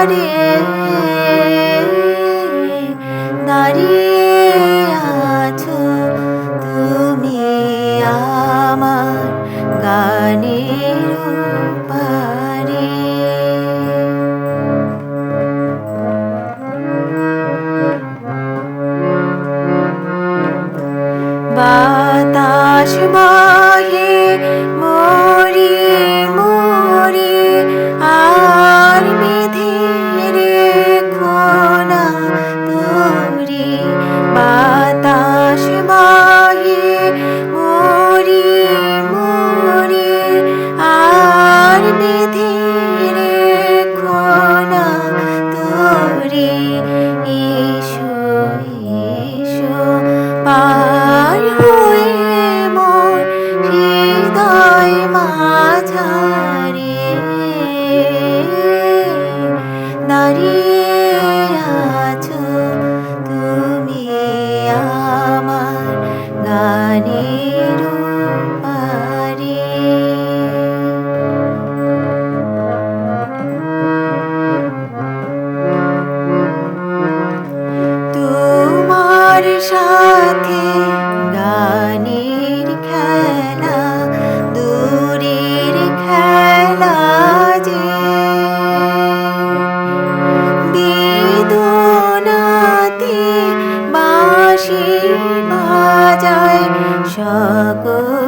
পারে দাঁড়িয়ে আছো তুমি আমার গানের পারে। বাতাস বহে মরি মরি আর বিধি রেখো না তোরি। বাতাস বহে মরি মরি আর বিধি রেখো না তোরি। এসো এসো পার হয়ে মোর হৃদয় মাঝারে দাঁড়িয়ে আছো তুমি আমার গানের পারে। তোমার সাথে গানের খেলা দূরের খেলা যে বেদনাতে বাঁশি বাজায় সকল